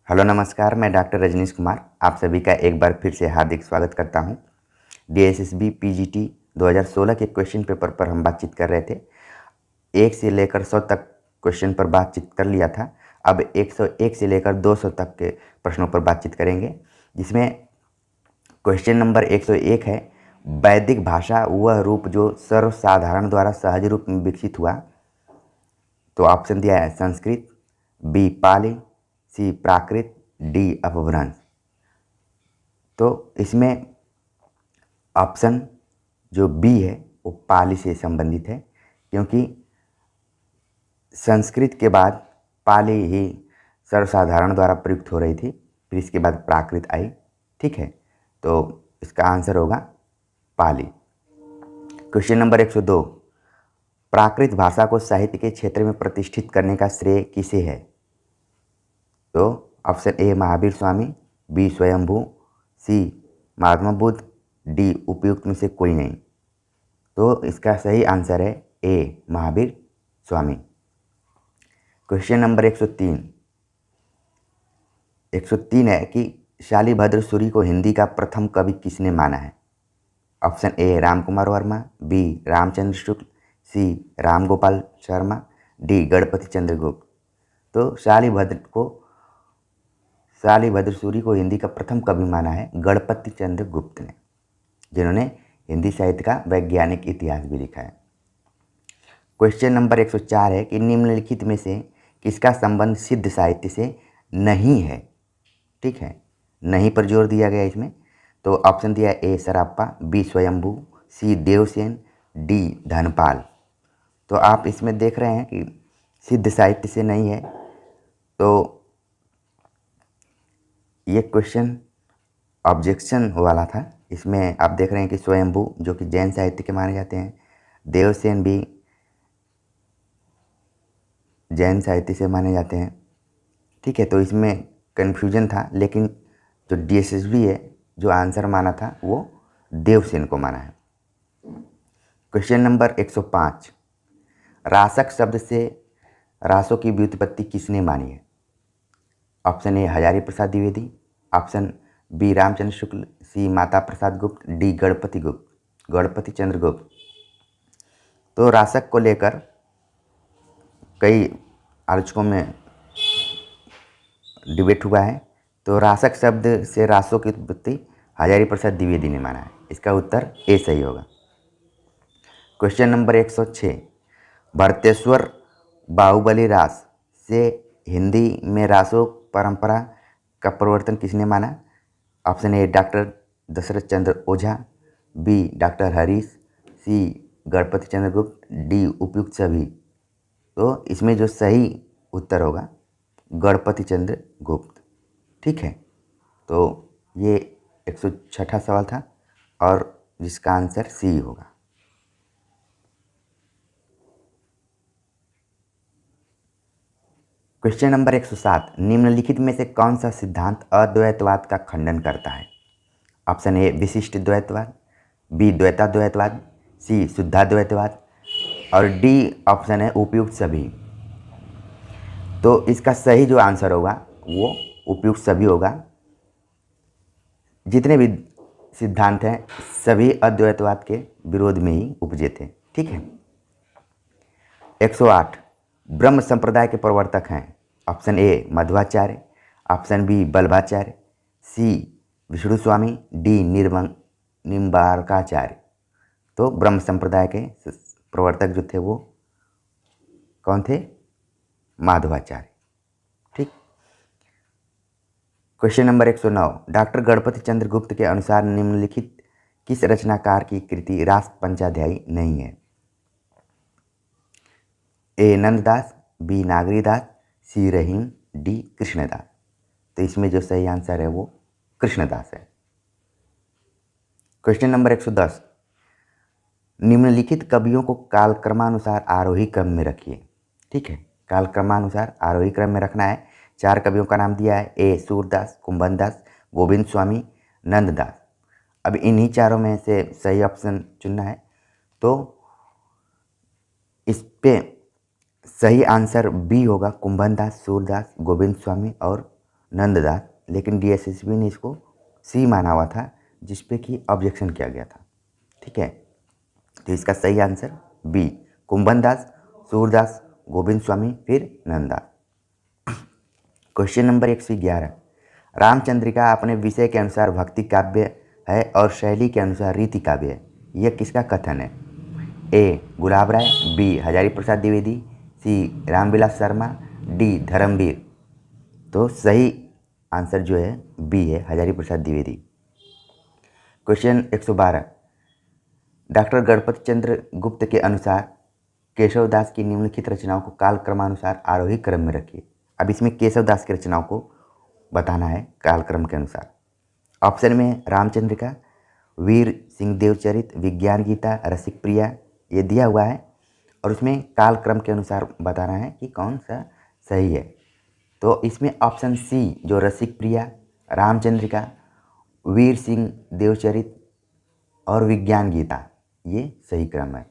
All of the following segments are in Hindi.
हेलो नमस्कार, मैं डॉक्टर रजनीश कुमार आप सभी का एक बार फिर से हार्दिक स्वागत करता हूं। डीएसएसबी पीजीटी 2016 के क्वेश्चन पेपर पर हम बातचीत कर रहे थे। 1 से लेकर 100 तक क्वेश्चन पर बातचीत कर लिया था। अब 101 से लेकर 200 तक के प्रश्नों पर बातचीत करेंगे, जिसमें क्वेश्चन नंबर 101 है, वैदिक भाषा वह रूप जो सर्वसाधारण द्वारा सहज रूप में विकसित हुआ। तो ऑप्शन दिया है संस्कृत, बी पाली, सी प्राकृत, डी अपभ्रंश। तो इसमें ऑप्शन जो बी है वो पाली से संबंधित है, क्योंकि संस्कृत के बाद पाली ही सर्वसाधारण द्वारा प्रयुक्त हो रही थी, फिर इसके बाद प्राकृत आई। ठीक है, तो इसका आंसर होगा पाली। क्वेश्चन नंबर 102, प्राकृत भाषा को साहित्य के क्षेत्र में प्रतिष्ठित करने का श्रेय किसे है? तो option A Mahavir Swami, B Swayambhu, C Mahatma Buddha, D उपयुक्त में से कोई नहीं। तो इसका सही आंसर है ए महावीर स्वामी। क्वेश्चन नंबर 103 है कि शालिभद्र सूरी को हिंदी का प्रथम कवि किसने माना है? Option A Ramkumar Verma, B Ramchandra Shukla, C Ramgopal Sharma, D Ganapati Chandra Gupta. तो शालिभद्र सूरी को हिंदी का प्रथम कवि माना है गणपति चंद्र गुप्त ने, जिन्होंने हिंदी साहित्य का वैज्ञानिक इतिहास भी लिखा है। क्वेश्चन नंबर 104 है कि निम्नलिखित में से किसका संबंध सिद्ध साहित्य से नहीं है? ठीक है, नहीं पर जोर दिया गया इसमें। तो ऑप्शन दिया ए सराप्पा, बी स्वयंभू, सी देवसेन, डी धनपाल। तो आप इसमें देख रहे हैं कि सिद्ध साहित्य से नहीं है। तो ये क्वेश्चन ऑब्जेक्शन वाला था। इसमें आप देख रहे हैं कि स्वयंभू जो कि जैन साहित्य के माने जाते हैं, देवसेन भी जैन साहित्य से माने जाते हैं। ठीक है, तो इसमें कन्फ्यूजन था, लेकिन जो डीएसएसबी है जो आंसर माना था वो देवसेन को माना है। क्वेश्चन नंबर 105, रासक शब्द से रासों की व्युत्पत्ति किसने मानी है? Option A Hazari Prasad Dwivedi, option B Ramchandra Shukla, C Mata Prasad गुप्त, डी गणपति चंद्र गुप्त। तो रासक को लेकर कई आलोचकों में डिबेट हुआ है। तो रासक शब्द से रासों की उत्पत्ति हजारी प्रसाद द्विवेदी ने माना है। इसका उत्तर ए सही होगा। क्वेश्चन नंबर 106, भरतेश्वर बाहुबली रास से हिंदी में रासो परंपरा का प्रवर्तन किसने माना? Option A doctor Dashrath Chandra Ojha, B doctor Harish, C Ganapati Chandra Gupta, D उपयुक्त सभी। तो इसमें जो सही उत्तर होगा गणपति चंद्र गुप्त। ठीक है, तो ये 106वां सवाल था और जिसका आंसर सी होगा। क्वेश्चन नंबर 107, निम्नलिखित में से कौन सा सिद्धांत अद्वैतवाद का खंडन करता है? ऑप्शन ए विशिष्ट द्वैतवाद, बी द्वैताद्वैतवाद, सी शुद्धाद्वैतवाद और डी ऑप्शन है उपयुक्त सभी। तो इसका सही जो आंसर होगा वो उपयुक्त सभी होगा। जितने भी सिद्धांत हैं सभी अद्वैतवाद के विरोध में ही उपजे थे। ठीक है। 108, ब्रह्म संप्रदाय के प्रवर्तक हैं। Option A Madhvacharya, option B Vallabhacharya, C Vishnu Swami, D Nimbarkacharya. तो ब्रह्म संप्रदाय के प्रवर्तक जो थे वो कौन थे? माधवाचार्य। ठीक। Question number 109, doctor Ganpati Chandra गुप्त के अनुसार निम्नलिखित किस रचनाकार की कृति रास पंचाध्यायी नहीं है? ए नंददास, बी नागरीदास, सी रहीम, डी कृष्णदास। तो इसमें जो सही आंसर है वो कृष्णदास है। क्वेश्चन नंबर 110, निम्नलिखित कवियों को कालक्रमानुसार आरोही क्रम में रखिए। ठीक है, कालक्रमानुसार आरोही क्रम में रखना है। 4 कवियों का नाम दिया है, ए सूरदास, कुंभनदास, गोविंद स्वामी, नंददास। अब इन्हीं चारों में से सही ऑप्शन चुनना है। तो इस पे सही आंसर बी होगा, कुंभनदास, सूरदास, गोविंद स्वामी और नंददास, लेकिन डीएसएसबी ने इसको सी माना हुआ था, जिस पे कि ऑब्जेक्शन किया गया था। ठीक है, तो इसका सही आंसर बी, कुंभन दास, सूरदास, गोविंद स्वामी, फिर नंददास। क्वेश्चन नंबर 111, रामचंद्रिका अपने विषय के अनुसार भक्ति काव्य है और शैली के अनुसार रीति काव्य है, यह किसका कथन है? ए गुलाब राय, बी हजारी प्रसाद द्विवेदी, सी रामविलास शर्मा, डी धर्मवीर। तो सही आंसर जो है बी है, हजारी प्रसाद द्विवेदी। क्वेश्चन 112, डॉक्टर गणपति चंद्र गुप्त के अनुसार केशवदास की निम्नलिखित रचनाओं को कालक्रमानुसार आरोही क्रम में रखिए। अब इसमें केशवदास की रचनाओं को बताना है कालक्रम के अनुसार। ऑप्शन में रामचंद्रिका, वीर सिंह देवचरित, विज्ञान गीता, रसिक प्रिया, ये दिया हुआ है और उसमें कालक्रम के अनुसार बताना है कि कौन सा सही है। तो इसमें ऑप्शन सी जो रसिक प्रिया, रामचंद्रिका, वीर सिंह देवचरित और विज्ञान गीता, ये सही क्रम है।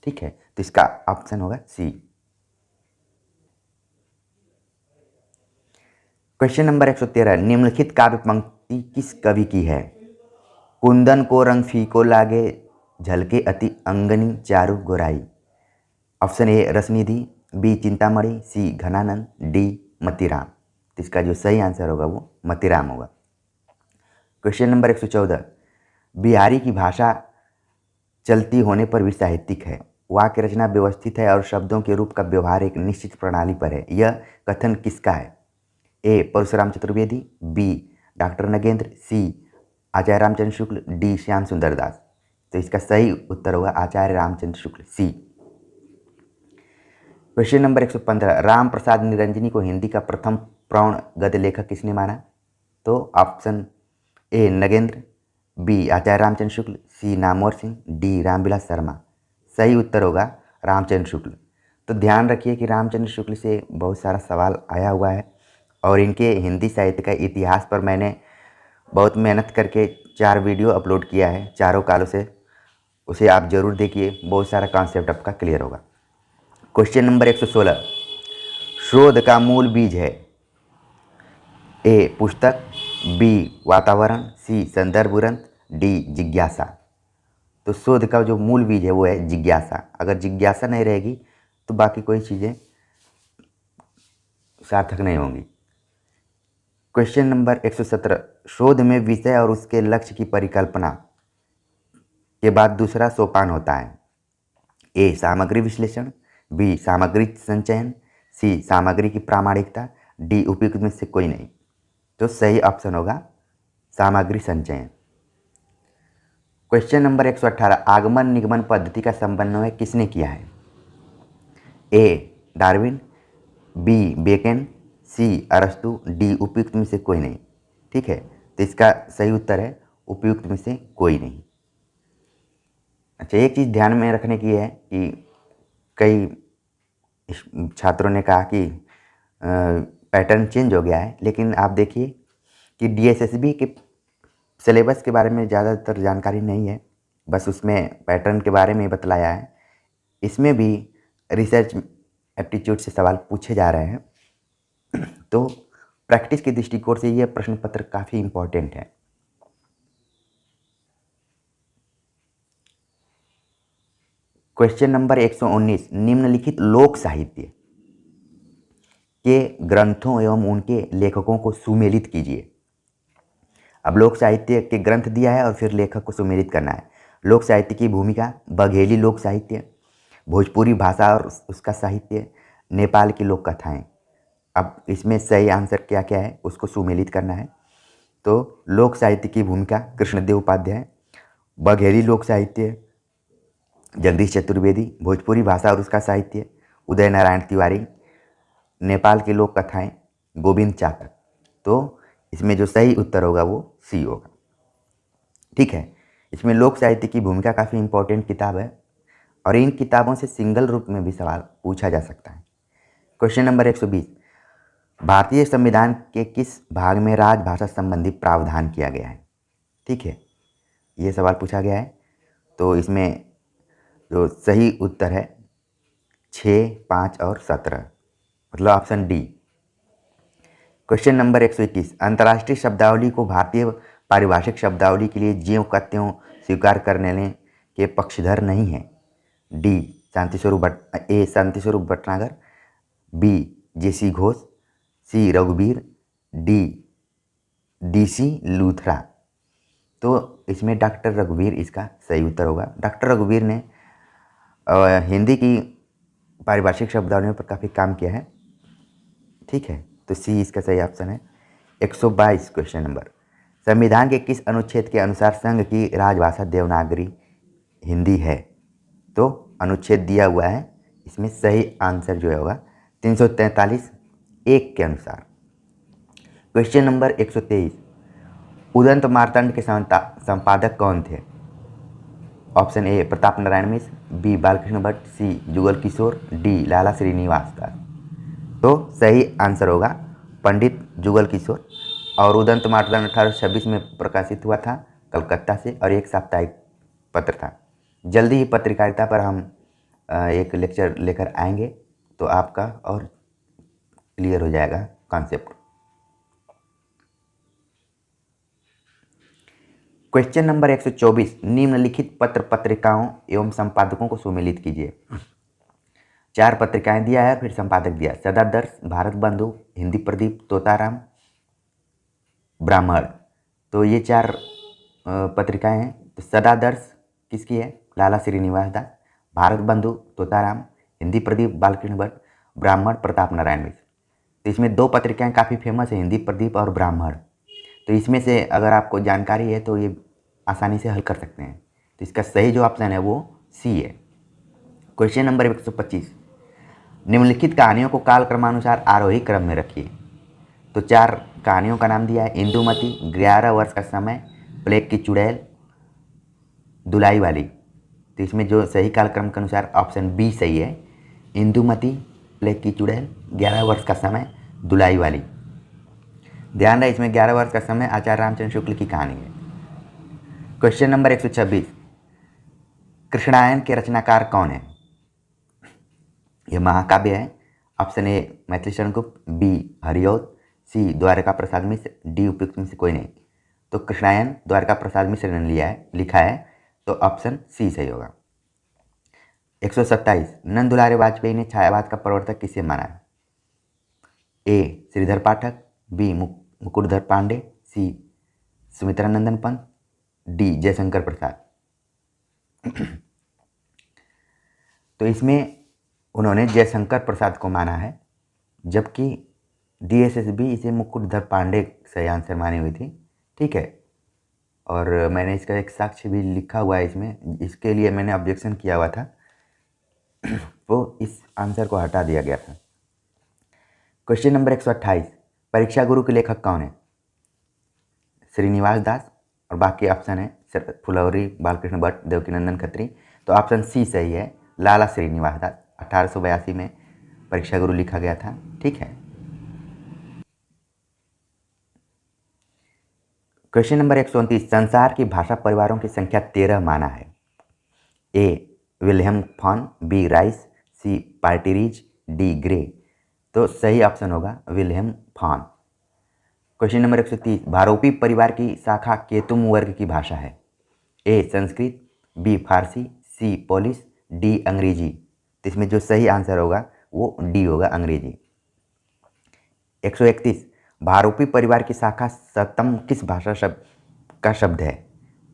ठीक है, तो इसका ऑप्शन होगा सी। क्वेश्चन नंबर 113, निम्नलिखित काव्य पंक्ति किस कवि की है? कुंदन को रंग फीको लागे, झलके अति अंगनी चारु गोराई। Option A Rasnidhi, B Chintamani, C Ghananand, D Matiram. तो इसका जो सही आंसर होगा वो मतीराम होगा। क्वेश्चन नंबर 114, बिहारी की भाषा चलती होने पर भी साहित्यिक है, वाक्य रचना व्यवस्थित है और शब्दों के रूप का व्यवहार एक निश्चित प्रणाली पर है, यह कथन किसका है? ए परशुराम चतुर्वेदी, बी डॉक्टर नगेंद्र, सी आचार्य रामचंद्र शुक्ल, डी श्याम सुंदर दास। तो इसका सही उत्तर होगा आचार्य रामचंद्र शुक्ल, सी। क्वेश्चन नंबर 115, राम प्रसाद निरंजनी को हिंदी का प्रथम प्रौढ़ गद्य लेखक किसने माना? तो option A Nagendra, B Acharya Ramchandra Shukla, C Namvar Singh, D Ramvilas Sharma. सही उत्तर होगा रामचंद्र शुक्ल। तो ध्यान रखिए कि रामचंद्र शुक्ल से बहुत सारा सवाल आया हुआ है और इनके हिंदी साहित्य का इतिहास पर मैंने बहुत मेहनत करके 4 वीडियो अपलोड किया है चारों कालों से, उसे आप ज़रूर देखिए, बहुत सारा कॉन्सेप्ट आपका क्लियर होगा। क्वेश्चन नंबर 116, शोध का मूल बीज है? ए पुस्तक, बी वातावरण, सी संदर्भ ग्रंथ, डी जिज्ञासा। तो शोध का जो मूल बीज है वो है जिज्ञासा। अगर जिज्ञासा नहीं रहेगी तो बाकी कोई चीज़ें सार्थक नहीं होंगी। क्वेश्चन नंबर 117, शोध में विषय और उसके लक्ष्य की परिकल्पना के बाद दूसरा सोपान होता है। ए सामग्री विश्लेषण, बी सामग्री संचयन, सी सामग्री की प्रामाणिकता, डी उपयुक्त में से कोई नहीं। तो सही ऑप्शन होगा सामग्री संचयन। क्वेश्चन नंबर 118, आगमन निगमन पद्धति का समन्वय किसने किया है? ए डार्विन, बी बेकन, सी अरस्तु, डी उपयुक्त में से कोई नहीं। ठीक है, तो इसका सही उत्तर है उपयुक्त में से कोई नहीं। अच्छा, एक चीज़ ध्यान में रखने की है कि कई छात्रों ने कहा कि पैटर्न चेंज हो गया है, लेकिन आप देखिए कि डीएसएसबी के सिलेबस के बारे में ज़्यादातर जानकारी नहीं है, बस उसमें पैटर्न के बारे में बतलाया है। इसमें भी रिसर्च एप्टीट्यूड से सवाल पूछे जा रहे हैं, तो प्रैक्टिस के दृष्टिकोण से यह प्रश्न पत्र काफ़ी इम्पोर्टेंट है। क्वेश्चन नंबर 119, निम्नलिखित लोक साहित्य के ग्रंथों एवं उनके लेखकों को सुमेलित कीजिए। अब लोक साहित्य के ग्रंथ दिया है और फिर लेखक को सुमेलित करना है। लोक साहित्य की भूमिका, बघेली लोक साहित्य, भोजपुरी भाषा और उसका साहित्य, नेपाल की लोक कथाएँ। अब इसमें सही आंसर क्या क्या है उसको सुमेलित करना है। तो लोक साहित्य की भूमिका कृष्णदेव उपाध्याय, बघेली लोक साहित्य जगदीश चतुर्वेदी, भोजपुरी भाषा और उसका साहित्य उदय नारायण तिवारी, नेपाल की लोक कथाएँ गोविंद चाकर। तो इसमें जो सही उत्तर होगा वो सी होगा। ठीक है, इसमें लोक साहित्य की भूमिका काफ़ी इम्पोर्टेंट किताब है और इन किताबों से सिंगल रूप में भी सवाल पूछा जा सकता है। क्वेश्चन नंबर 120, भारतीय संविधान के किस भाग में राजभाषा संबंधी प्रावधान किया गया है? ठीक है, ये सवाल पूछा गया है। तो इसमें जो सही उत्तर है 6, 5 और 17, मतलब ऑप्शन डी। क्वेश्चन नंबर 121, अंतर्राष्ट्रीय शब्दावली को भारतीय पारिभाषिक शब्दावली के लिए ज्यों का त्यों स्वीकार करने के पक्षधर नहीं है। डी शांति स्वरूप भटनागर, बी जेसी घोष, सी रघुवीर, डी सी लूथरा। तो इसमें डॉक्टर रघुवीर इसका सही उत्तर होगा। डॉक्टर रघुवीर ने हिंदी की पारिभाषिक शब्दावलियों पर काफ़ी काम किया है। ठीक है, तो सी इसका सही ऑप्शन है। 122 क्वेश्चन नंबर, संविधान के किस अनुच्छेद के अनुसार संघ की राजभाषा देवनागरी हिंदी है। तो अनुच्छेद दिया हुआ है, इसमें सही आंसर जो है होगा 343 1 के अनुसार। क्वेश्चन नंबर 123, उदंत मार्तंड के संपादक कौन थे। Option A Pratap Narayan Mishra, B Balkrishna Bhatt, C Jugal Kishore, D Lala Srinivas Das. तो सही आंसर होगा पंडित जुगल किशोर। और उदंत मार्तंड 1826 में प्रकाशित हुआ था कलकत्ता से, और एक साप्ताहिक पत्र था। जल्दी ही पत्रकारिता पर हम एक लेक्चर लेकर आएंगे, तो आपका और क्लियर हो जाएगा कॉन्सेप्ट। क्वेश्चन नंबर 124, निम्नलिखित पत्र पत्रिकाओं एवं संपादकों को सुमेलित कीजिए। 4 पत्रिकाएं दिया है, फिर संपादक दिया, सदादर्श, भारत बंधु, हिंदी प्रदीप, तोताराम, ब्राह्मण। तो ये 4 पत्रिकाएं हैं। तो सदादर्श किसकी है, लाला श्रीनिवास दास, भारत बंधु तोताराम, हिंदी प्रदीप बालकृष्ण भट्ट, ब्राह्मण प्रताप नारायण मिश्र। तो इसमें 2 पत्रिकाएं काफ़ी फेमस है, हिंदी प्रदीप और ब्राह्मण। तो इसमें से अगर आपको जानकारी है तो ये आसानी से हल कर सकते हैं। तो इसका सही जो ऑप्शन है वो सी है। क्वेश्चन नंबर 125, निम्नलिखित कहानियों को कालक्रमानुसार आरोही क्रम में रखिए। तो 4 कहानियों का नाम दिया है, इंदुमती, 11 वर्ष का समय, प्लेग की चुड़ैल, दुलाई वाली। तो इसमें जो सही कालक्रम के अनुसार ऑप्शन बी सही है, इंदुमती, प्लेग की चुड़ैल, 11 वर्ष का समय, दुलाई वाली। ध्यान रहे इसमें 11 वर्ष का समय आचार्य रामचंद्र शुक्ल की कहानी है। क्वेश्चन नंबर 126, कृष्णायन के रचनाकार कौन है। यह महाकाव्य है। ऑप्शन ए मैथिली शरण गुप्त, बी हरिऔध, सी द्वारका प्रसाद मिश्र, डी उपयुक्त में से कोई नहीं। तो कृष्णायन द्वारका प्रसाद मिश्र ने लिखा है, तो ऑप्शन सी सही होगा। 127, नंद दुलारे वाजपेयी ने छायावाद का प्रवर्तक किसे माना है। ए श्रीधर पाठक, बी मुकुटधर पांडे, सी सुमित्रा नंदन पंत, डी जयशंकर प्रसाद। तो इसमें उन्होंने जयशंकर प्रसाद को माना है, जबकि DSSB इसे मुकुटधर पांडे सही आंसर मानी हुई थी। ठीक है, और मैंने इसका एक साक्ष्य भी लिखा हुआ है इसमें, इसके लिए मैंने ऑब्जेक्शन किया हुआ था, वो इस आंसर को हटा दिया गया था। क्वेश्चन नंबर 128, परीक्षा गुरु के लेखक कौन है। श्रीनिवास दास, और बाकी ऑप्शन है फुलौरी, बालकृष्ण भट्ट, देवकीनंदन खत्री। तो ऑप्शन सी सही है, लाला श्रीनिवास दास। 1882 में परीक्षा गुरु लिखा गया था। ठीक है। क्वेश्चन नंबर 129, संसार की भाषा परिवारों की संख्या 13 माना है। A William Fawn, B Rice, C Partridge, D Grey. तो सही ऑप्शन होगा विलियम फॉन। क्वेश्चन नंबर 130, भारोपी परिवार की शाखा केतुम वर्ग की भाषा है। A Sanskrit, B Farsi, C Polish, D Angrezi. तो इसमें जो सही आंसर होगा वो डी होगा, अंग्रेजी। 131, भारोपी परिवार की शाखा सतम किस भाषा का शब्द है।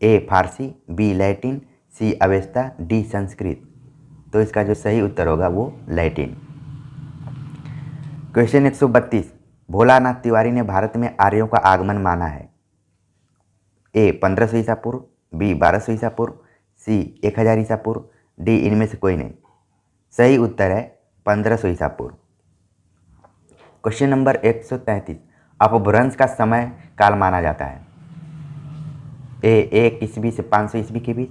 ए फारसी, बी लैटिन, सी अवेस्ता, डी संस्कृत। तो इसका जो सही उत्तर होगा वो लैटिन। क्वेश्चन 132, भोलानाथ तिवारी ने भारत में आर्यों का आगमन माना है। ए 1500 ईसा पूर्व, बी 1200 ईसा पूर्व, सी 1000 ईसा पूर्व, डी इनमें से कोई नहीं। सही उत्तर है 1500 ईसा पूर्व। क्वेश्चन नंबर 133, अपभ्रंश का समय काल माना जाता है। ए 1 ईस्वी से 500 ईस्वी के बीच,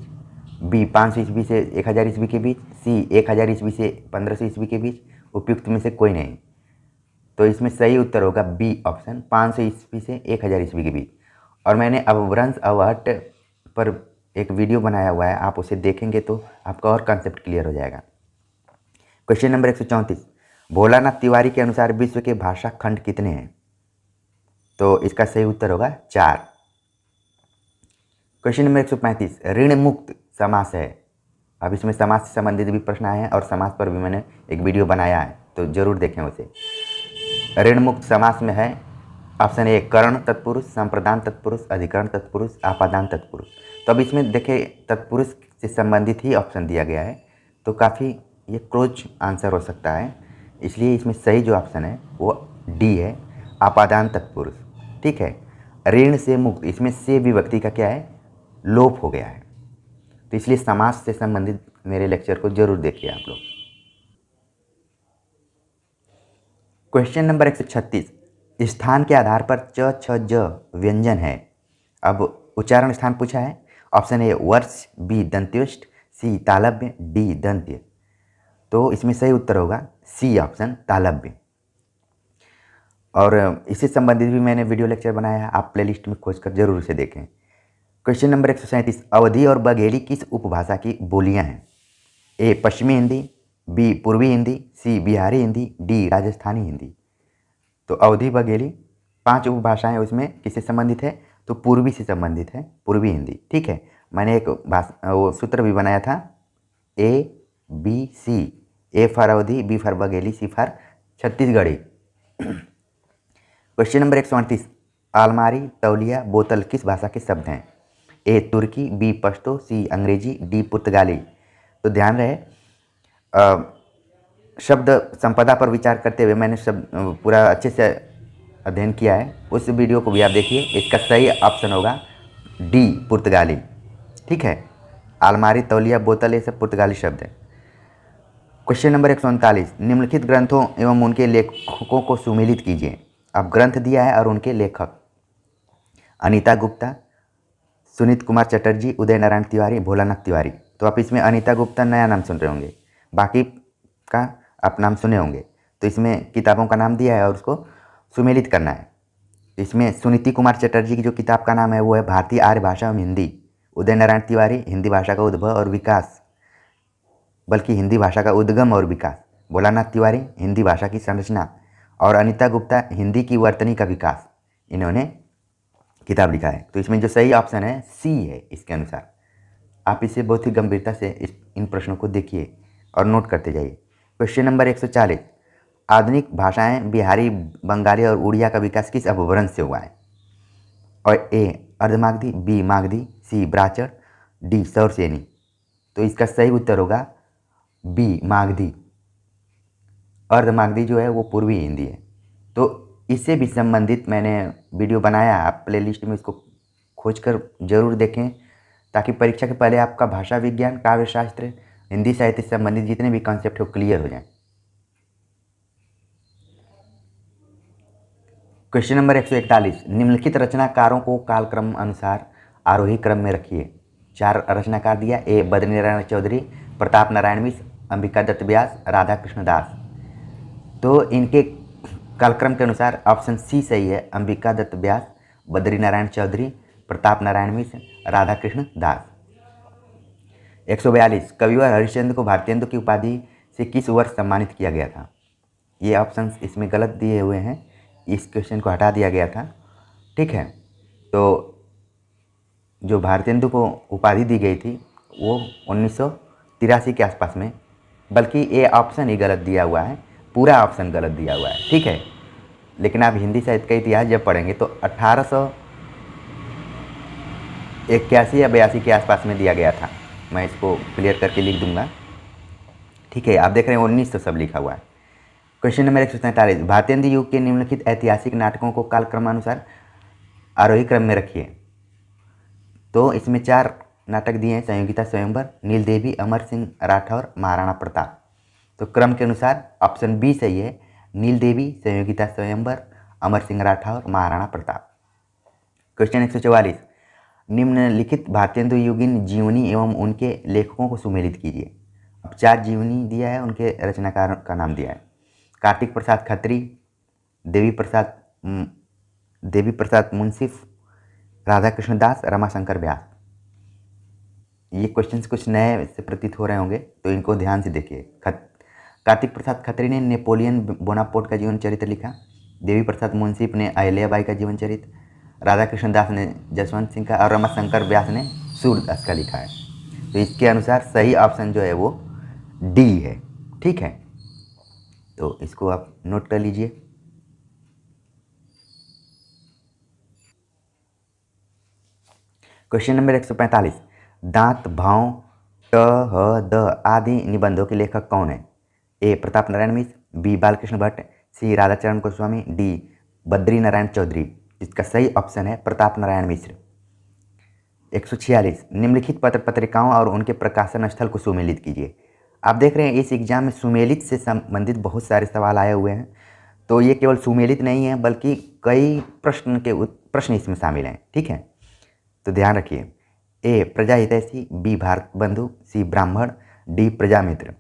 बी 500 ईस्वी से 1000 ईस्वी के बीच, सी 1000 ईस्वी से 1500 ईस्वी के बीच, उपयुक्त में से कोई नहीं। तो इसमें सही उत्तर होगा बी ऑप्शन, 500 ईस्वी से 1000 ईस्वी के बीच। और मैंने अपभ्रंश अवहट पर एक वीडियो बनाया हुआ है, आप उसे देखेंगे तो आपका और कॉन्सेप्ट क्लियर हो जाएगा। क्वेश्चन नंबर 134, भोलानाथ तिवारी के अनुसार विश्व के भाषा खंड कितने हैं। तो इसका सही उत्तर होगा 4। क्वेश्चन नंबर 135, ऋण मुक्त समास है। अब इसमें समास से संबंधित भी प्रश्न आए हैं और समास पर भी मैंने एक वीडियो बनाया है, तो जरूर देखें उसे। ऋण मुक्त समास में है ऑप्शन ए करण तत्पुरुष, संप्रदान तत्पुरुष, अधिकरण तत्पुरुष, आपादान तत्पुरुष। तो अब इसमें देखें तत्पुरुष से संबंधित ही ऑप्शन दिया गया है, तो काफ़ी ये क्लोज आंसर हो सकता है, इसलिए इसमें सही जो ऑप्शन है वो डी है, आपादान तत्पुरुष। ठीक है, ऋण से मुक्त, इसमें से विभक्ति का क्या है, लोप हो गया है, तो इसलिए समास से संबंधित मेरे लेक्चर को जरूर देखिए आप लोग। क्वेश्चन नंबर 136, स्थान के आधार पर च छ ज व्यंजन है। अब उच्चारण स्थान पूछा है। ऑप्शन ए वर्ष, बी दंत्युष्ट, सी तालव्य, डी दंत्य। तो इसमें सही उत्तर होगा सी ऑप्शन, तालव्य। और इससे संबंधित भी मैंने वीडियो लेक्चर बनाया है, आप प्लेलिस्ट में खोजकर जरूर उसे देखें। क्वेश्चन नंबर 137, अवधी और बघेली किस उपभाषा की बोलियां हैं? ए पश्चिमी हिंदी, बी पूर्वी हिंदी, सी बिहारी हिंदी, डी राजस्थानी हिंदी। तो अवधी बघेली 5 उपभाषाएं उसमें किससे संबंधित है? तो पूर्वी से संबंधित है, पूर्वी हिंदी। ठीक है, मैंने एक वो सूत्र भी बनाया था, A B C, A for Awadhi, B for Bagheli, C for Chhattisgarhi. Question number 138, अलमारी, तौलिया, बोतल किस भाषा के शब्द हैं? ए तुर्की, बी पश्तो, सी अंग्रेजी, डी पुर्तगाली। तो ध्यान रहे, शब्द संपदा पर विचार करते हुए मैंने शब्द पूरा अच्छे से अध्ययन किया है, उस वीडियो को भी आप देखिए। इसका सही ऑप्शन होगा डी पुर्तगाली। ठीक है, अलमारी, तौलिया, बोतल ये सब पुर्तगाली शब्द है। क्वेश्चन नंबर 139, निम्नलिखित ग्रंथों एवं उनके लेखकों को सुमेलित कीजिए। अब ग्रंथ दिया है और उनके लेखक, अनीता गुप्ता, सुनीत कुमार चटर्जी, उदय नारायण तिवारी, भोलानाथ तिवारी। तो आप इसमें अनीता गुप्ता नया नाम सुन रहे होंगे, बाकी का आप नाम सुने होंगे। तो इसमें किताबों का नाम दिया है और उसको सुमेलित करना है। तो इसमें सुनीति कुमार चटर्जी की जो किताब का नाम है वो है भारतीय आर्य भाषा एवं हिंदी। उदय नारायण तिवारी, हिंदी भाषा का उद्भव और विकास, बल्कि हिंदी भाषा का उद्गम और विकास। भोलानाथ तिवारी, हिंदी भाषा की संरचना। और अनीता गुप्ता, हिंदी की वर्तनी का विकास। इन्होंने किताब लिखा है। तो इसमें जो सही ऑप्शन है सी है इसके अनुसार। आप इसे बहुत ही गंभीरता से इन प्रश्नों को देखिए और नोट करते जाइए। क्वेश्चन नंबर 140, आधुनिक भाषाएं बिहारी, बंगाली और उड़िया का विकास किस अपभ्रंश से हुआ है? और ए अर्धमागधी, बी मागधी, सी ब्राचर, डी सौरसेनी। तो इसका सही उत्तर होगा बी मागधी। अर्धमागधी जो है वो पूर्वी हिंदी है। तो इससे भी संबंधित मैंने वीडियो बनाया, आप प्लेलिस्ट में इसको खोजकर जरूर देखें, ताकि परीक्षा के पहले आपका भाषा विज्ञान, काव्य शास्त्र, हिंदी साहित्य से संबंधित जितने भी कॉन्सेप्ट हो क्लियर हो जाएं। क्वेश्चन नंबर 141, निम्नलिखित रचनाकारों को कालक्रम अनुसार आरोही क्रम में रखिए। 4 रचनाकार दिया, ए बद्रीनारायण चौधरी, प्रताप नारायण मिश्र, अंबिका दत्त व्यास, राधा कृष्ण दास। तो इनके कालक्रम के अनुसार ऑप्शन सी सही है, अंबिका दत्त व्यास, बद्रीनारायण चौधरी, प्रताप नारायण मिश्र, राधा कृष्ण दास। 142, कविवर हरिश्चंद्र को भारतेंदु की उपाधि से किस वर्ष सम्मानित किया गया था? ये ऑप्शंस इसमें गलत दिए हुए हैं, इस क्वेश्चन को हटा दिया गया था। ठीक है, तो जो भारतेंदु को उपाधि दी गई थी वो 1983 के आसपास में, बल्कि ये ऑप्शन ही गलत दिया हुआ है, पूरा ऑप्शन गलत दिया हुआ है। ठीक है, लेकिन आप हिंदी साहित्य का इतिहास जब पढ़ेंगे तो 1881 या 82 के आसपास में दिया गया था। मैं इसको क्लियर करके लिख दूंगा। ठीक है, आप देख रहे हैं 1900 सब लिखा हुआ है। क्वेश्चन नंबर 147, भारतेंदु युग के निम्नलिखित ऐतिहासिक नाटकों को कालक्रमानुसार आरोही क्रम में रखिए। तो इसमें 4 नाटक दिए हैं, संयोगिता स्वयंवर, नील देवी, अमर सिंह राठौर, महाराणा प्रताप। तो क्रम के अनुसार ऑप्शन बी सही है, नील देवी, संयोगिता स्वयंवर, अमर सिंह राठौर, महाराणा प्रताप। क्वेश्चन 144, निम्नलिखित भारतेंदु युगीन जीवनी एवं उनके लेखकों को सुमेलित कीजिए। अब 4 जीवनी दिया है, उनके रचनाकार का नाम दिया है। कार्तिक प्रसाद खत्री, देवी प्रसाद मुंसिफ, राधा कृष्ण दास, रमाशंकर व्यास। ये क्वेश्चंस कुछ नए से प्रतीत हो रहे होंगे, तो इनको ध्यान से देखिए। कार्तिक प्रसाद खत्री ने नेपोलियन बोनापार्ट का जीवन चरित्र लिखा। देवी प्रसाद मुंशी ने अहिल्याबाई का जीवन चरित्र, राधा कृष्ण दास ने जसवंत सिंह का और रमाशंकर व्यास ने सूरदास का लिखा है। तो इसके अनुसार सही ऑप्शन जो है वो डी है। ठीक है, तो इसको आप नोट कर लीजिए। क्वेश्चन नंबर 145, दांत भाव ट ह द आदि निबंधों के लेखक कौन है? ए प्रताप नारायण मिश्र, बी बालकृष्ण भट्ट, सी राधाचरण गोस्वामी, डी बद्री नारायण चौधरी। इसका सही ऑप्शन है प्रताप नारायण मिश्र। 146, निम्नलिखित पत्र पत्रिकाओं और उनके प्रकाशन स्थल को सुमेलित कीजिए। आप देख रहे हैं इस एग्जाम में सुमेलित से संबंधित बहुत सारे सवाल आए हुए हैं। तो ये केवल सुमेलित नहीं है बल्कि कई प्रश्न इसमें शामिल हैं। ठीक है, तो ध्यान रखिए। ए प्रजा हितैषी, बी भारत बंधु, सी ब्राह्मण, डी प्रजामित्र।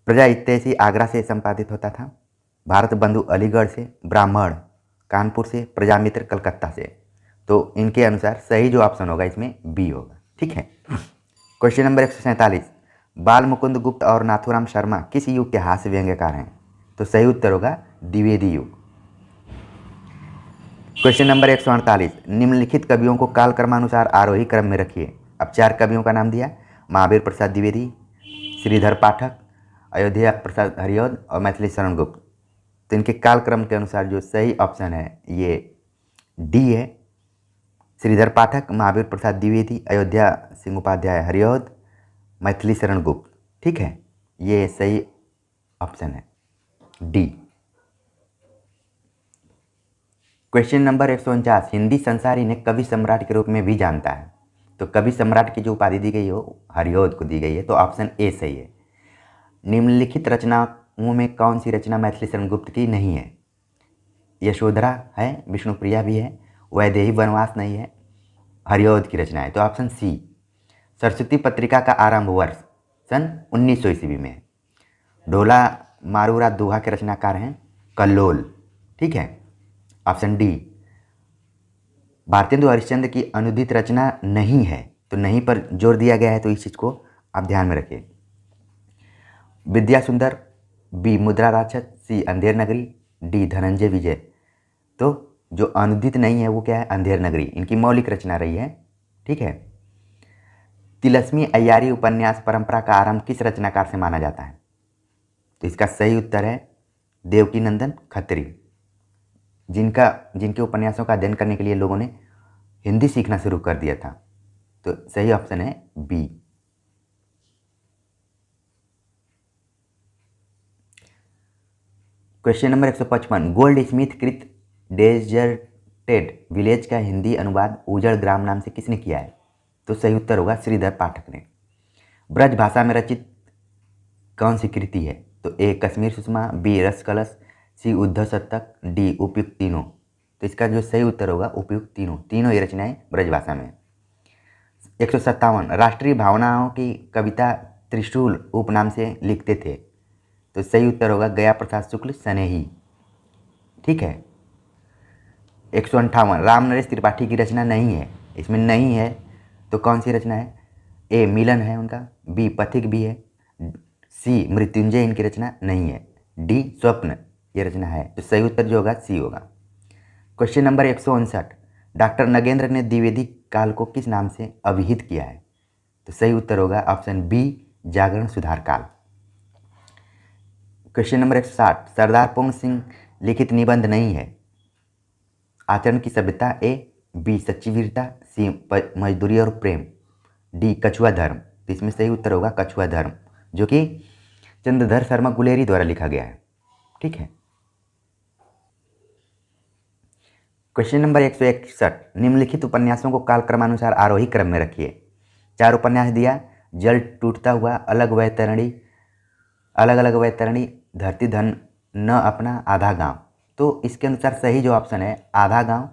प्रजा हितैषी आगरा से संपादित होता था, भारत बंधु अलीगढ़ से, ब्राह्मण कानपुर से, प्रजामित्र कलकत्ता से। तो इनके अनुसार सही जो ऑप्शन होगा इसमें बी होगा। ठीक है, क्वेश्चन नंबर 147, बाल मुकुंद गुप्त और नाथुराम शर्मा किस युग के हास्य व्यंग्यकार हैं? तो सही उत्तर होगा द्विवेदी युग। क्वेश्चन नंबर 148, निम्नलिखित कवियों को कालक्रमानुसार आरोही क्रम में रखिए। अब 4 कवियों का नाम दिया, महावीर प्रसाद द्विवेदी, श्रीधर पाठक, अयोध्या प्रसाद हरिऔध और मैथिली शरण गुप्त। तो इनके कालक्रम के अनुसार जो सही ऑप्शन है ये डी है, श्रीधर पाठक, महावीर प्रसाद द्विवेदी, अयोध्या सिंह उपाध्याय हरिऔध, मैथिली शरण गुप्त। ठीक है, ये सही ऑप्शन है डी। क्वेश्चन नंबर 149, हिंदी संसार इन्हें कवि सम्राट के रूप में भी जानता है। तो कवि सम्राट की जो उपाधि दी गई हो हरिऔध को दी गई है, तो ऑप्शन ए सही है। निम्नलिखित रचनाओं में कौन सी रचना मैथिली शरण गुप्त की नहीं है? यशोधरा है, विष्णुप्रिया भी है, वैदेही वनवास नहीं है, हरिऔध की रचना है। तो ऑप्शन सी। सरस्वती पत्रिका का आरंभ वर्ष सन 1900 ईस्वी में है। ढोला मारूरा दोहा के रचनाकार हैं कल्लोल। ठीक है, ऑप्शन डी। भारतेंदु हरिश्चंद्र की अनुदित रचना नहीं है, तो नहीं पर जोर दिया गया है, तो इस चीज़ को आप ध्यान में रखिए। विद्या सुंदर, बी मुद्रा राक्षस, सी अंधेर नगरी, डी धनंजय विजय। तो जो अनुदित नहीं है वो क्या है? अंधेर नगरी इनकी मौलिक रचना रही है। ठीक है, तिलस्मी अय्यारी उपन्यास परंपरा का आरंभ किस रचनाकार से माना जाता है? तो इसका सही उत्तर है देवकी नंदन खत्री, जिनके उपन्यासों का अध्ययन करने के लिए लोगों ने हिंदी सीखना शुरू कर दिया था। तो सही ऑप्शन है B. Question number 155, Goldsmith कृत डेजर्टेड विलेज का हिंदी अनुवाद उजड़ ग्राम नाम से किसने किया है? तो सही उत्तर होगा श्रीधर पाठक ने। ब्रज भाषा में रचित कौन सी कृति है? तो ए कश्मीर सुषमा, बी रस कलश, सी उद्धव शतक, डी उपयुक्त तीनों। तो इसका जो सही उत्तर होगा उपयुक्त तीनों ही रचनाएं ब्रज भाषा में। 157, राष्ट्रीय भावनाओं की कविता त्रिशूल उपनाम से लिखते थे। तो सही उत्तर होगा गया प्रसाद शुक्ल सनेही। ठीक है, 158, राम नरेश त्रिपाठी की रचना नहीं है। इसमें नहीं है तो कौन सी रचना है? ए मिलन है उनका, बी पथिक भी है, सी मृत्युंजय इनकी रचना नहीं है, डी स्वप्न ये रचना है। तो सही उत्तर जो होगा सी होगा। क्वेश्चन नंबर 159, डॉक्टर नगेंद्र ने द्विवेदी काल को किस नाम से अभिहित किया है? तो सही उत्तर होगा ऑप्शन बी जागरण सुधार काल। क्वेश्चन नंबर 160, सरदार पूर्ण सिंह लिखित निबंध नहीं है। आचरण की सभ्यता, ए बी सच्ची वीरता, सी मजदूरी और प्रेम, डी कछुआ धर्म। तो इसमें सही उत्तर होगा कछुआ धर्म, जो कि चंद्रधर शर्मा गुलेरी द्वारा लिखा गया है। ठीक है, क्वेश्चन नंबर 161, निम्नलिखित उपन्यासों को कालक्रमानुसार आरोही क्रम में रखिए। 4 उपन्यास दिया, जल टूटता हुआ, अलग अलग वैतरणी, धरती धन न अपना, आधा गांव। तो इसके अनुसार सही जो ऑप्शन है आधा गांव,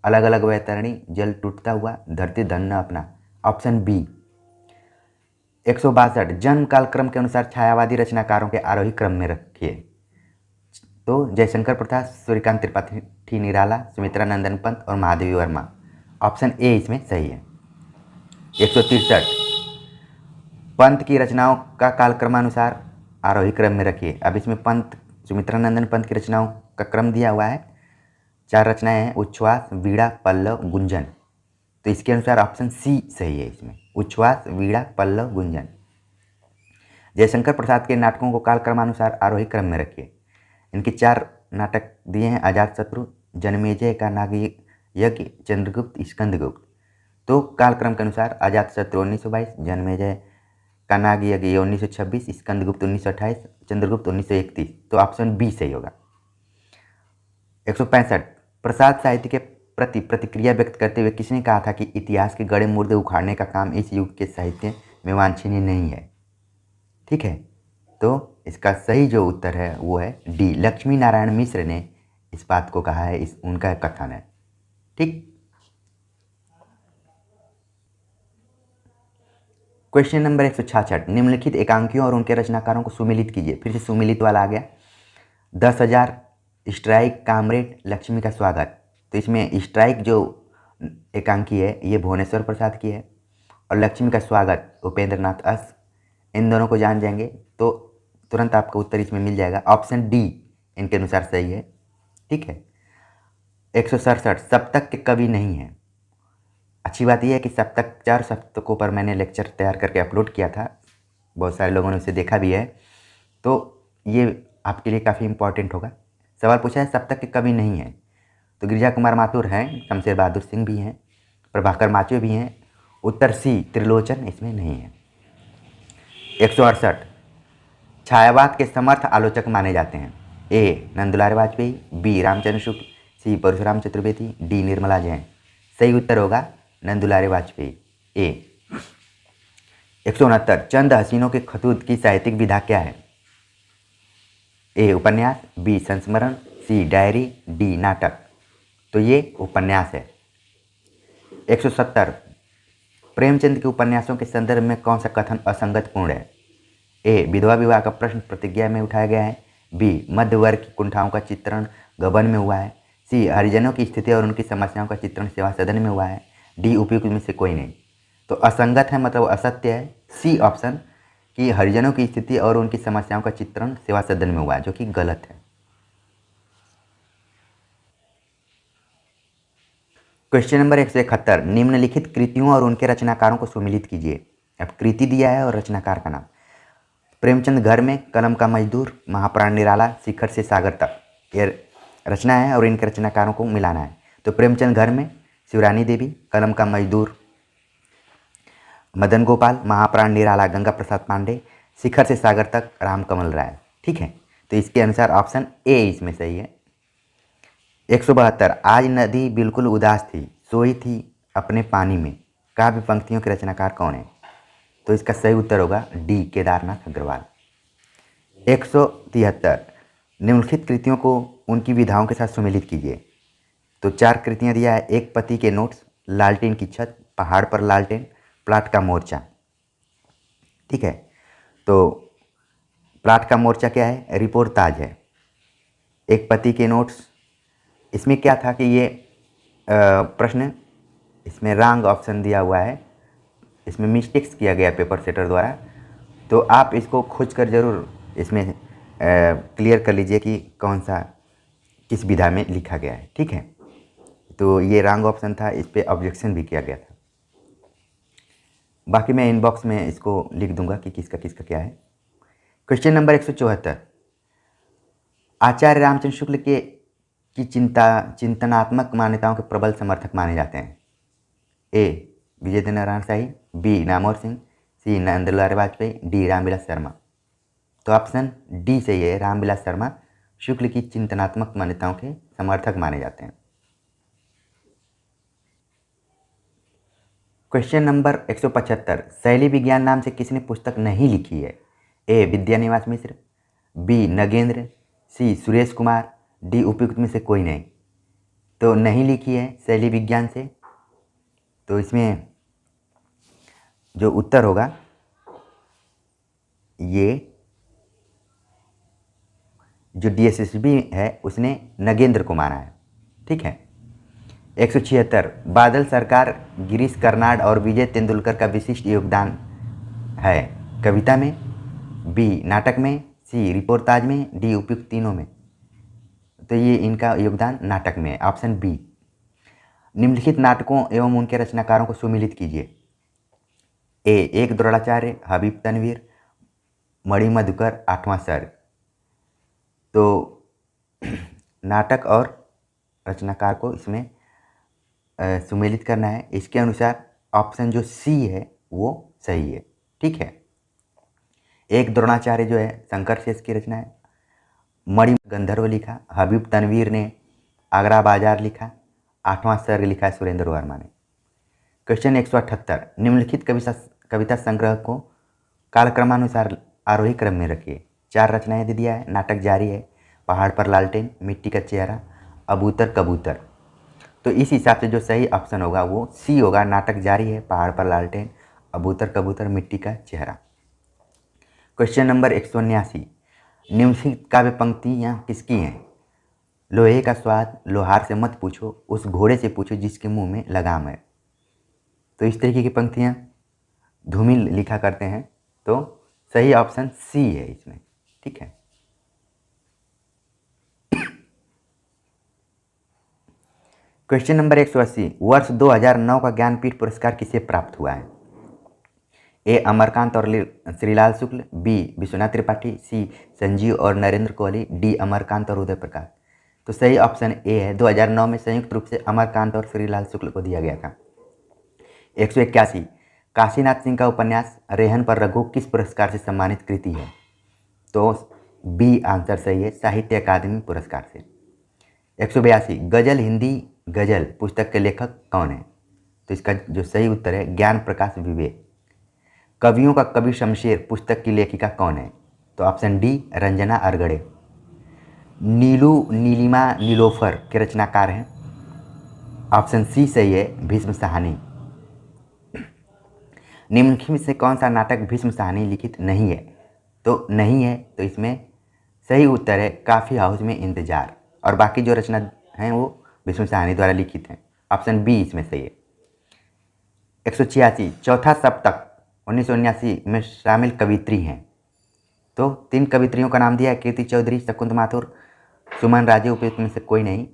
अलग अलग वैतरणी, जल टूटता हुआ, धरती धन न अपना, ऑप्शन बी। 162, जन्म कालक्रम के अनुसार छायावादी रचनाकारों के आरोही क्रम में रखिए। तो जयशंकर प्रसाद, सूर्यकांत त्रिपाठी निराला, सुमित्रा नंदन पंत और महादेवी वर्मा। ऑप्शन ए इसमें सही है। 163, पंत की रचनाओं का कालक्रमानुसार आरोही क्रम में रखिए। अब इसमें पंत सुमित्रानंदन पंत की रचनाओं का क्रम दिया हुआ है। 4 रचनाएं हैं, उच्छ्वास, वीणा, पल्लव, गुंजन। तो इसके अनुसार ऑप्शन सी सही है इसमें, उच्छ्वास, वीणा, पल्लव, गुंजन। जयशंकर प्रसाद के नाटकों को कालक्रमानुसार आरोही क्रम में रखिए। इनके 4 नाटक दिए हैं, अजातशत्रु, जनमेजय का नागी यज्ञ, चंद्रगुप्त, स्कंदगुप्त। तो कालक्रम के अनुसार अजातशत्रु 1922, जनमेजय का नागी यज्ञ 1926, स्कंदगुप्त 1928, चंद्रगुप्त 1931। तो ऑप्शन बी सही होगा। 165 प्रसाद साहित्य के प्रति प्रतिक्रिया व्यक्त करते हुए किसने कहा था कि इतिहास के गड़े मुर्दे उखाड़ने का काम इस युग के साहित्य में वांछनीय नहीं है। ठीक है, तो इसका सही जो उत्तर है वो है डी, लक्ष्मी नारायण मिश्र ने इस बात को कहा है, इस उनका कथन है। ठीक, क्वेश्चन नंबर 166, निम्नलिखित एकांकियों और उनके रचनाकारों को सुमिलित कीजिए। फिर से सुमिलित वाला आ गया। 10,000, स्ट्राइक, कामरेड, लक्ष्मी का स्वागत। तो इसमें स्ट्राइक जो एकांकी है ये भुवनेश्वर प्रसाद की है और लक्ष्मी का स्वागत उपेंद्रनाथ अस। इन दोनों को जान जाएंगे तो तुरंत आपका उत्तर इसमें मिल जाएगा। ऑप्शन डी इनके अनुसार सही है। ठीक है। 167, सप्तक के कवि नहीं है। अच्छी बात यह है कि सप्तक 4 सप्तकों पर मैंने लेक्चर तैयार करके अपलोड किया था, बहुत सारे लोगों ने उसे देखा भी है, तो ये आपके लिए काफ़ी इम्पोर्टेंट होगा। सवाल पूछा है सप्तक के कवि नहीं है, तो गिरिजा कुमार माथुर हैं, शमशेर बहादुर सिंह भी हैं, प्रभाकर माचवे भी हैं। उत्तर सी, त्रिलोचन इसमें नहीं है। 168, छायावाद के समर्थ आलोचक माने जाते हैं। ए, नंदुलाल वाजपेयी, बी, रामचंद्र शुक्ल, सी, परशुराम चतुर्वेदी, डी, निर्मला जैन। सही उत्तर होगा नंदुलाल वाजपेयी, ए। 169, चंद हसीनों के खतूत की साहित्यिक विधा क्या है? ए, उपन्यास, बी, संस्मरण, सी, डायरी, डी, नाटक। तो ये उपन्यास है। 170, प्रेमचंद के उपन्यासों के संदर्भ में कौन सा कथन असंगत पूर्ण है? ए, विधवा विवाह का प्रश्न प्रतिज्ञा में उठाया गया है, बी, मध्य वर्ग की कुंठाओं का चित्रण गबन में हुआ है, सी, हरिजनों की स्थिति और उनकी समस्याओं का चित्रण सेवा सदन में हुआ है, डी, उपयुक्त में से कोई नहीं। तो असंगत है मतलब असत्य है सी ऑप्शन, कि हरिजनों की स्थिति और उनकी समस्याओं का चित्रण सेवा सदन में हुआ है, जो कि गलत है। क्वेश्चन नंबर 171, निम्नलिखित कृतियों और उनके रचनाकारों को सुमिलित कीजिए। अब कृति दिया है और रचनाकार का नाम। प्रेमचंद घर में, कलम का मजदूर, महाप्राण निराला, शिखर से सागर तक, ये रचना है और इनके रचनाकारों को मिलाना है। तो प्रेमचंद घर में शिवरानी देवी, कलम का मजदूर मदन गोपाल, महाप्राण निराला गंगा प्रसाद पांडे, शिखर से सागर तक रामकमल राय। ठीक है, तो इसके अनुसार ऑप्शन ए इसमें सही है। 172, आज नदी बिल्कुल उदास थी, सोई थी अपने पानी में, काव्य पंक्तियों के रचनाकार कौन है? तो इसका सही उत्तर होगा डी, केदारनाथ अग्रवाल। 173, निम्नलिखित कृतियों को उनकी विधाओं के साथ सुमेलित कीजिए। तो 4 कृतियाँ दिया है, एक पति के नोट्स, लालटेन की छत, पहाड़ पर लालटेन, प्लाट का मोर्चा। ठीक है, तो प्लाट का मोर्चा क्या है? रिपोर्टाज है। एक पति के नोट्स, इसमें क्या था कि ये प्रश्न, इसमें रॉन्ग ऑप्शन दिया हुआ है, इसमें मिस्टेक्स किया गया पेपर सेटर द्वारा, तो आप इसको खोज कर ज़रूर इसमें क्लियर कर लीजिए कि कौन सा किस विधा में लिखा गया है। ठीक है, तो ये रॉन्ग ऑप्शन था, इस पर ऑब्जेक्शन भी किया गया था। बाकी मैं इनबॉक्स में इसको लिख दूंगा कि किसका किसका क्या है। क्वेश्चन नंबर 174, आचार्य रामचंद्र शुक्ल के की चिंतनात्मक मान्यताओं के प्रबल समर्थक माने जाते हैं। ए, विजय नारायण शाही, बी, नामवर सिंह, सी, नंदलाल वाजपेयी, डी, रामविलास शर्मा। तो ऑप्शन डी सही है, रामविलास शर्मा शुक्ल की चिंतनात्मक मान्यताओं के समर्थक माने जाते हैं। क्वेश्चन नंबर 175, शैली विज्ञान नाम से किसने पुस्तक नहीं लिखी है? ए, विद्यानिवास मिश्र, बी, नगेंद्र, सी, सुरेश कुमार, डी, उपयुक्त में से कोई नहीं। तो नहीं लिखी है शैली विज्ञान से, तो इसमें जो उत्तर होगा ये जो DSSB है उसने नगेंद्र को माना है। ठीक है। 176, बादल सरकार, गिरीश कर्नाड और विजय तेंदुलकर का विशिष्ट योगदान है। कविता में, बी, नाटक में, सी रिपोर्टाज में, डी उपयुक्त तीनों में। तो ये इनका योगदान नाटक में है, ऑप्शन बी। निम्नलिखित नाटकों एवं उनके रचनाकारों को सुमिलित कीजिए। ए एक द्रोणाचार्य, हबीब तनवीर, मणि मधुकर, आठवां सर्ग। तो नाटक और रचनाकार को इसमें सुमेलित करना है। इसके अनुसार ऑप्शन जो सी है वो सही है। ठीक है। एक द्रोणाचार्य जो है शंकर शेष की रचना है। मणि गंधर्व लिखा, हबीब तनवीर ने आगरा बाजार लिखा, आठवां सर्ग लिखा है सुरेंद्र वर्मा ने। क्वेश्चन 178, निम्नलिखित कविता संग्रह को कालक्रमानुसार आरोही क्रम में रखिए। 4 रचनाएं दे दिया है। नाटक जारी है, पहाड़ पर लालटेन, मिट्टी का चेहरा, अबूतर कबूतर। तो इस हिसाब से जो सही ऑप्शन होगा वो सी होगा। नाटक जारी है, पहाड़ पर लालटेन, अबूतर कबूतर, मिट्टी का चेहरा। क्वेश्चन नंबर 179, निम्नलिखित काव्य पंक्तियाँ किसकी हैं? लोहे का स्वाद लोहार से मत पूछो, उस घोड़े से पूछो जिसके मुंह में लगाम है। तो इस तरीके की पंक्तियाँ धूमिल लिखा करते हैं। तो सही ऑप्शन सी है इसमें। ठीक है। क्वेश्चन नंबर 180, वर्ष 2009 का ज्ञानपीठ पुरस्कार किसे प्राप्त हुआ है? ए अमरकांत और श्रीलाल शुक्ल, बी विश्वनाथ त्रिपाठी, सी संजीव और नरेंद्र कोहली, डी अमरकांत और उदय प्रकाश। तो सही ऑप्शन ए है। 2009 में संयुक्त रूप से अमरकांत और श्रीलाल शुक्ल को दिया गया था। 181, काशीनाथ सिंह का उपन्यास रेहन पर रघु किस पुरस्कार से सम्मानित कृति है? तो बी आंसर सही है, साहित्य अकादमी पुरस्कार से। 182, गजल हिंदी गजल पुस्तक के लेखक कौन है? तो इसका जो सही उत्तर है ज्ञान प्रकाश विवेक। कवियों का कवि शमशेर पुस्तक की लेखिका कौन है? तो ऑप्शन डी रंजना अरगड़े। नीलू नीलिमा नीलोफर के रचनाकार हैं। ऑप्शन सी सही है, भीष्म साहनी। निम्नलिखित से कौन सा नाटक भीष्म साहनी लिखित नहीं है? तो नहीं है, तो इसमें सही उत्तर है काफ़ी हाउस में इंतजार, और बाकी जो रचना हैं वो भीष्म साहनी द्वारा लिखित हैं। ऑप्शन बी इसमें सही है। 186, चौथा सप्तक 1979 में शामिल कवित्री हैं। तो 3 कवित्रियों का नाम दिया है, कीर्ति चौधरी, शकुंत माथुर, सुमन राजे, उपयुक्त में से कोई नहीं।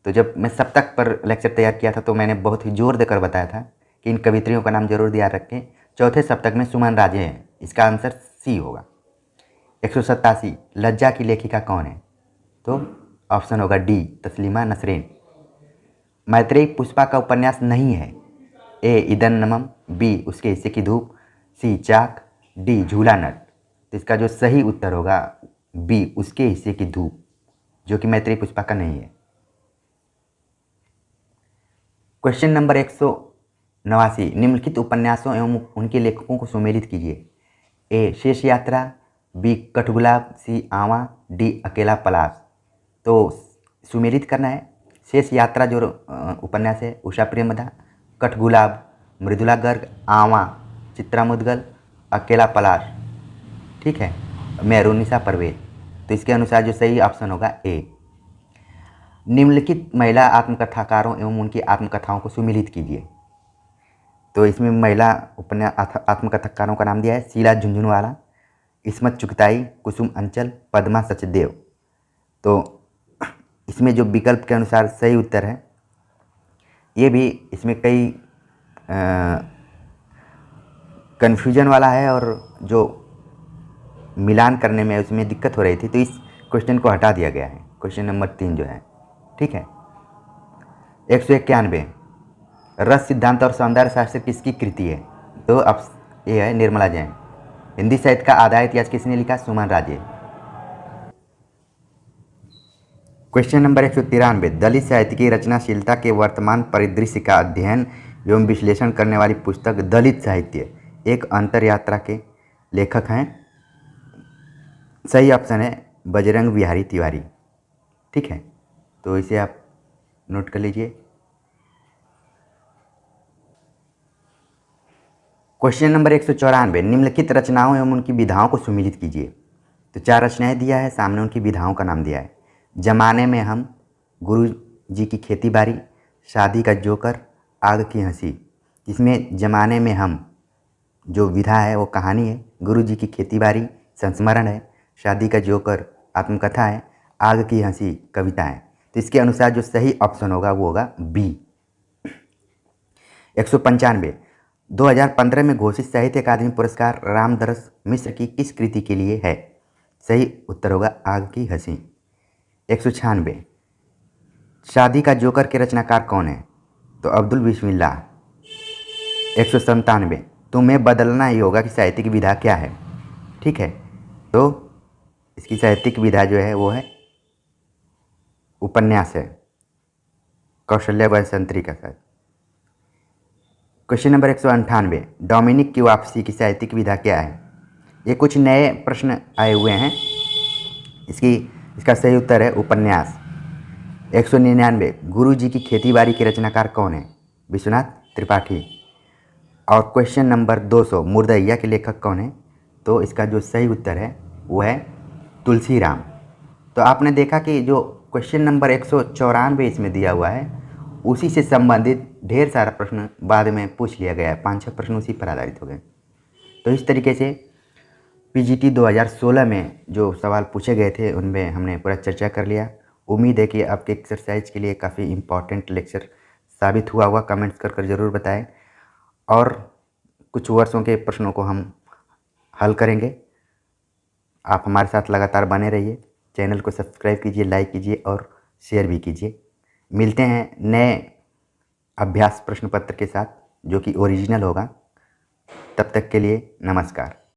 तो जब मैं सप्तक पर लेक्चर तैयार किया था तो मैंने बहुत ही जोर देकर बताया था कि इन कवित्रियों का नाम जरूर याद रखें। चौथे सप्तक में सुमन राजे हैं, इसका आंसर सी होगा। 187, लज्जा की लेखिका कौन है? तो ऑप्शन होगा डी तस्लीमा नसरीन। मैत्रेयी पुष्पा का उपन्यास नहीं है। ए ईदन नमम, बी उसके हिस्से की धूप, सी चाक, डी झूला नट। तो इसका जो सही उत्तर होगा बी उसके हिस्से की धूप, जो कि मैत्रेयी पुष्पा का नहीं है। क्वेश्चन नंबर 189, निम्नलिखित उपन्यासों एवं उनके लेखकों को सुमेलित कीजिए। ए शेष यात्रा, बी कठगुलाब, सी आवा, डी अकेला पलाश। तो सुमेलित करना है। शेष यात्रा जो उपन्यास है उषा प्रेमदा, कठगुलाब मृदुला गर्ग, आवा चित्रा मुदगल, अकेला पलाश ठीक है मेहरुनिसा परवेज। तो इसके अनुसार जो सही ऑप्शन होगा ए। निम्नलिखित महिला आत्मकथाकारों एवं उनकी आत्मकथाओं को सुमिलित कीजिए। तो इसमें महिला उपन्यास आत्मकथाकारों का नाम दिया है, शीला झुंझुनवाला, इस्मत चुगताई, कुसुम अंचल, पद्मा सचदेव। तो इसमें जो विकल्प के अनुसार सही उत्तर है, ये भी इसमें कई कन्फ्यूजन वाला है और जो मिलान करने में उसमें दिक्कत हो रही थी, तो इस क्वेश्चन को हटा दिया गया है। क्वेश्चन नंबर 3 जो है ठीक है। 191, रस सिद्धांत और सौंदर्य शास्त्र किसकी कृति है? तो अब ये है निर्मला जैन। हिंदी साहित्य का आधा इतिहास किसने लिखा? सुमन राजे। क्वेश्चन नंबर 193, दलित साहित्य की रचनाशीलता के वर्तमान परिदृश्य का अध्ययन एवं विश्लेषण करने वाली पुस्तक दलित साहित्य एक अंतर यात्रा के लेखक हैं। सही ऑप्शन है बजरंग बिहारी तिवारी। ठीक है, तो इसे आप नोट कर लीजिए। क्वेश्चन नंबर 194, निम्नलिखित रचनाओं एवं उनकी विधाओं को सुमिलित कीजिए। तो 4 रचनाएं दिया है, सामने उनकी विधाओं का नाम दिया है। जमाने में हम, गुरु जी की खेती बाड़ी, शादी का जोकर, आग की हंसी। इसमें जमाने में हम जो विधा है वो कहानी है, गुरु जी की खेती बाड़ी संस्मरण है, शादी का जोकर आत्मकथा है, आग की हंसी कविता है। तो इसके अनुसार जो सही ऑप्शन होगा वो होगा बी। 195 2015 में घोषित साहित्य अकादमी पुरस्कार रामदरस मिश्र की किस कृति के लिए है? सही उत्तर होगा आग की हंसी। 196 शादी का जोकर के रचनाकार कौन है? तो अब्दुल बिस्मिल्लाह। 197 तुम्हें बदलना ही होगा कि साहित्यिक विधा क्या है? ठीक है, तो इसकी साहित्यिक विधा जो है वो है उपन्यास है, कौशल्या वैसंतरी का साथ। क्वेश्चन नंबर 198 डोमिनिक की वापसी की साहित्यिक विधा क्या है? ये कुछ नए प्रश्न आए हुए हैं। इसका सही उत्तर है उपन्यास। 199 गुरु जी की खेती बाड़ी के रचनाकार कौन है? विश्वनाथ त्रिपाठी। और क्वेश्चन नंबर 200 मुर्दैया के लेखक कौन है? तो इसका जो सही उत्तर है वो है तुलसीराम। तो आपने देखा कि जो क्वेश्चन नंबर 194 इसमें दिया हुआ है उसी से संबंधित ढेर सारा प्रश्न बाद में पूछ लिया गया है, 5-6 प्रश्न उसी पर आधारित हो गए। तो इस तरीके से पीजीटी 2016 में जो सवाल पूछे गए थे उनमें हमने पूरा चर्चा कर लिया। उम्मीद है कि आपके एक्सरसाइज के लिए काफ़ी इम्पॉर्टेंट लेक्चर साबित हुआ होगा। कमेंट्स कर ज़रूर बताएं और कुछ वर्षों के प्रश्नों को हम हल करेंगे। आप हमारे साथ लगातार बने रहिए। चैनल को सब्सक्राइब कीजिए, लाइक कीजिए और शेयर भी कीजिए। मिलते हैं नए अभ्यास प्रश्न पत्र के साथ जो कि ओरिजिनल होगा। तब तक के लिए नमस्कार।